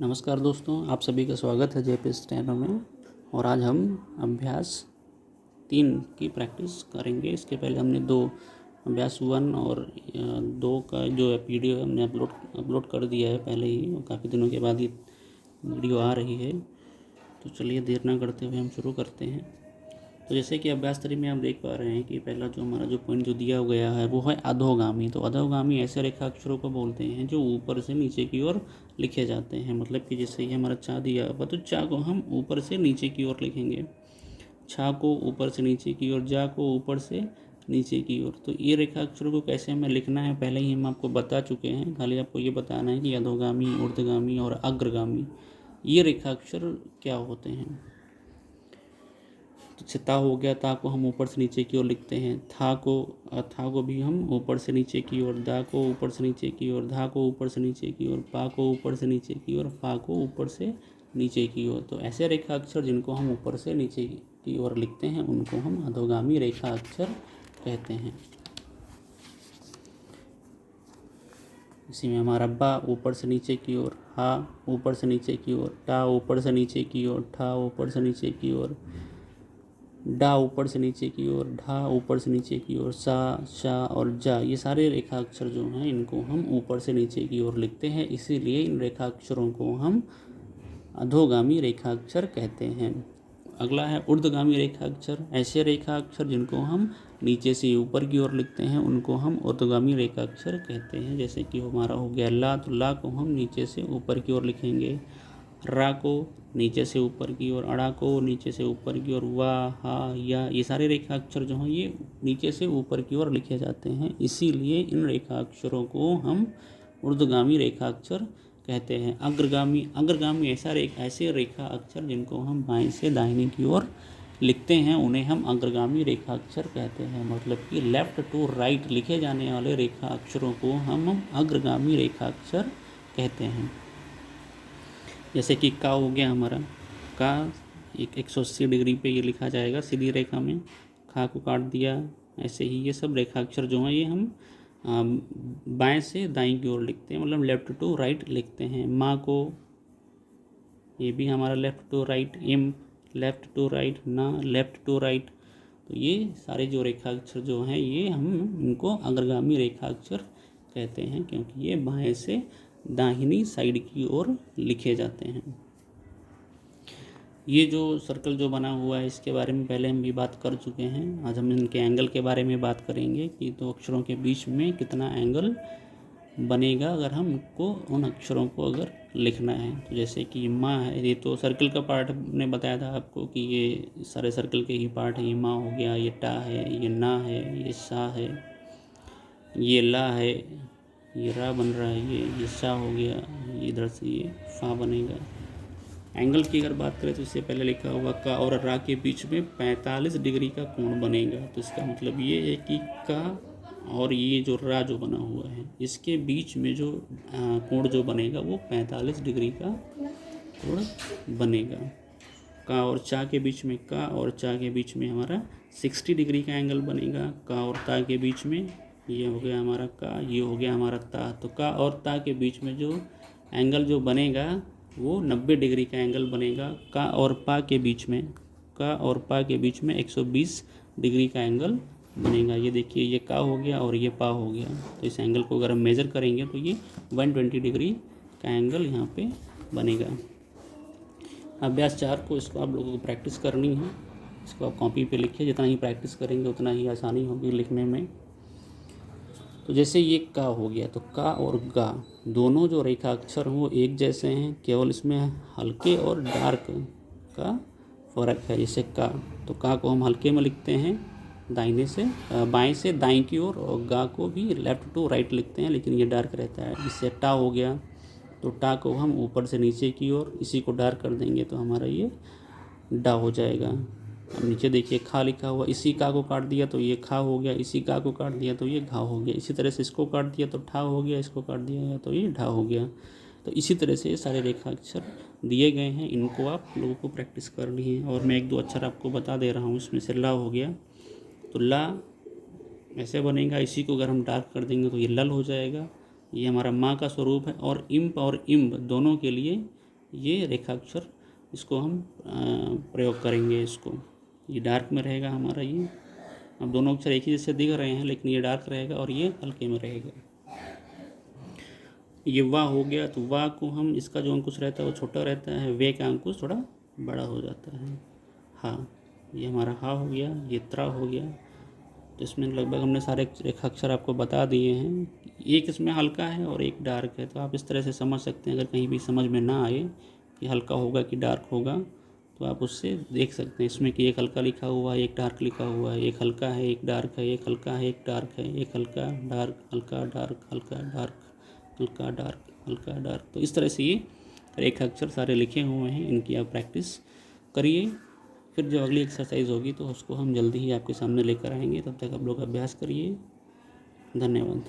नमस्कार दोस्तों, आप सभी का स्वागत है जेपी स्टैनो में। और आज हम अभ्यास 3 की प्रैक्टिस करेंगे। इसके पहले हमने 2 अभ्यास 1 और 2 का जो वीडियो हमने अपलोड कर दिया है पहले ही, और काफ़ी दिनों के बाद ये वीडियो आ रही है। तो चलिए देर ना करते हुए हम शुरू करते हैं। तो जैसे कि अभ्यास 3 में आप देख पा रहे हैं कि पहला जो हमारा जो पॉइंट जो दिया गया है वो है अधोगामी। तो अधोगामी ऐसे रेखा अक्षरों को बोलते हैं जो ऊपर से नीचे की ओर लिखे जाते हैं। मतलब कि जैसे ये हमारा चा दिया हुआ, तो चा को हम ऊपर से नीचे की ओर लिखेंगे, छा को ऊपर से नीचे की ओर, जा को ऊपर से नीचे की ओर। तो ये रेखा अक्षरों को कैसे हमें लिखना है पहले ही हम आपको बता चुके हैं। खाली आपको ये बताना है कि अधोगामी, ऊर्ध्वगामी और अग्रगामी ये रेखा अक्षर क्या होते हैं। तो ता हो गया, ता को हम ऊपर से नीचे की ओर लिखते हैं। था को भी हम ऊपर से नीचे की ओर, दा को ऊपर से नीचे की ओर, धा को ऊपर से नीचे की ओर, पा को ऊपर से नीचे की ओर, फा को ऊपर से नीचे की ओर। तो ऐसे रेखा अक्षर जिनको हम ऊपर से नीचे की ओर लिखते हैं उनको हम अधोगामी रेखा अक्षर कहते हैं। इसी में हमारा बा ऊपर से नीचे की ओर, हा ऊपर से नीचे की ओर, टा ऊपर से नीचे की ओर, ठा ऊपर से नीचे की ओर, डा ऊपर से नीचे की ओर, ढा ऊपर से नीचे की ओर, सा, शा और जा, ये सारे रेखा अक्षर जो हैं इनको हम ऊपर से नीचे की ओर लिखते हैं। इसीलिए इन रेखा अक्षरों को हम अधोगामी रेखा अक्षर कहते हैं। अगला है ऊर्ध्वगामी रेखा अक्षर। ऐसे रेखा अक्षर जिनको हम नीचे से ऊपर की ओर लिखते हैं उनको हम ऊर्ध्वगामी रेखा अक्षर कहते हैं। जैसे कि हमारा हो गया ला, तो ला को हम नीचे से ऊपर की ओर लिखेंगे, रा को नीचे से ऊपर की ओर, अड़ा को नीचे से ऊपर की ओर, वाह, हा, या, ये सारे रेखा अक्षर जो हैं ये नीचे से ऊपर की ओर लिखे जाते हैं। इसीलिए इन रेखा अक्षरों को हम ऊर्ध्वगामी रेखा अक्षर कहते हैं। अग्रगामी ऐसे रेखा अक्षर जिनको हम बाएं से दाहिने की ओर लिखते हैं उन्हें हम अग्रगामी रेखा अक्षर कहते हैं। मतलब कि लेफ्ट टू राइट लिखे जाने वाले रेखा अक्षरों को हम अग्रगामी रेखा अक्षर कहते हैं। जैसे कि का हो गया हमारा, का 180 डिग्री पे ये लिखा जाएगा सीधी रेखा में, खा को काट दिया। ऐसे ही ये सब रेखा अक्षर जो हैं ये हम बाएं से दाईं की ओर लिखते हैं, मतलब लेफ्ट टू राइट लिखते हैं। माँ को, ये भी हमारा लेफ्ट टू राइट, एम लेफ्ट टू राइट, ना लेफ्ट टू राइट। तो ये सारे जो रेखा अक्षर जो हैं ये हम इनको अग्रगामी रेखा अक्षर कहते हैं, क्योंकि ये बाएं से दाहिनी साइड की ओर लिखे जाते हैं। ये जो सर्कल जो बना हुआ है इसके बारे में पहले हम भी बात कर चुके हैं। आज हम इनके एंगल के बारे में बात करेंगे कि दो अक्षरों के बीच में कितना एंगल बनेगा अगर हमको उन अक्षरों को अगर लिखना है। तो जैसे कि माँ है, ये तो सर्कल का पार्ट ने बताया था आपको कि ये सारे सर्कल के ही पार्ट है। ये माँ हो गया, ये टा है, ये ना है, ये सा है, ये ला है, ये रा बन रहा है, ये सा हो गया, ये इधर से ये फा बनेगा। एंगल की अगर बात करें तो इससे पहले लिखा हुआ का और रा के बीच में 45 डिग्री का कोण बनेगा। तो इसका मतलब ये है कि का और ये जो रा जो बना हुआ है इसके बीच में जो कोण जो बनेगा वो 45 डिग्री का कोण बनेगा। का और चा के बीच में, का और चा के बीच में हमारा 60 डिग्री का एंगल बनेगा। का और ता के बीच में ये हो गया हमारा का, ये हो गया हमारा ता। तो का और ता के बीच में जो एंगल जो बनेगा वो 90 डिग्री का एंगल बनेगा। का और पा के बीच में, का और पा के बीच में 120 डिग्री का एंगल बनेगा। ये देखिए, ये का हो गया और ये पा हो गया। तो इस एंगल को अगर हम मेज़र करेंगे तो ये 120 डिग्री का एंगल यहाँ पे बनेगा। अभ्यास 4 को इसको आप लोगों को प्रैक्टिस करनी है। इसको आप कॉपी पे लिखिए, जितना ही प्रैक्टिस करेंगे उतना ही आसानी होगी लिखने में। तो जैसे ये का हो गया, तो का और गा दोनों जो रेखा अक्षर हैं वो एक जैसे हैं, केवल इसमें हल्के और डार्क का फ़र्क है। जैसे का, तो का को हम हल्के में लिखते हैं दाहिने से बाएं से दाएं की ओर, और गा को भी लेफ़्ट टू राइट लिखते हैं लेकिन ये डार्क रहता है। जिससे टा हो गया, तो टा को हम ऊपर से नीचे की ओर, इसी को डार्क कर देंगे तो हमारा ये डा हो जाएगा। अब नीचे देखिए खा लिखा हुआ, इसी का को काट दिया तो ये खा हो गया, इसी का को काट दिया तो ये घा हो गया। इसी तरह से इसको काट दिया तो ठा हो गया, इसको काट दिया तो ये ढा हो गया। तो इसी तरह से ये सारे रेखा अक्षर दिए गए हैं, इनको आप लोगों को प्रैक्टिस करनी है। और मैं 1-2 अक्षर आपको बता दे रहा हूँ। इसमें से ला हो गया, तो ला ऐसे बनेगा। इसी को अगर हम डार्क कर देंगे तो ये लल हो जाएगा। ये हमारा माँ का स्वरूप है। और इम्प दोनों के लिए ये रेखाक्षर, इसको हम प्रयोग करेंगे। इसको ये डार्क में रहेगा हमारा। ये अब दोनों अक्षर एक ही जैसे दिख रहे हैं, लेकिन ये डार्क रहेगा और ये हल्के में रहेगा। ये वाह हो गया, तो वाह को हम, इसका जो अंकुश रहता है वो छोटा रहता है, वे का अंकुश थोड़ा बड़ा हो जाता है। हाँ, ये हमारा हा हो गया, ये त्रा हो गया। तो इसमें लगभग हमने सारे रेखाक्षर आपको बता दिए हैं। एक इसमें हल्का है और एक डार्क है, तो आप इस तरह से समझ सकते हैं। अगर कहीं भी समझ में ना आए कि हल्का होगा कि डार्क होगा, तो आप उससे देख सकते हैं इसमें कि एक हल्का लिखा हुआ है, एक डार्क लिखा हुआ है, एक हल्का है, एक डार्क है, एक हल्का है, एक डार्क है, एक हल्का डार्क, हल्का डार्क, हल्का डार्क, हल्का डार्क, हल्का डार्क। तो इस तरह से ये रेखाक्षर सारे लिखे हुए हैं। इनकी आप प्रैक्टिस करिए। फिर जो अगली एक्सरसाइज होगी तो उसको हम जल्दी ही आपके सामने लेकर आएंगे। तब तक आप लोग अभ्यास करिए। धन्यवाद।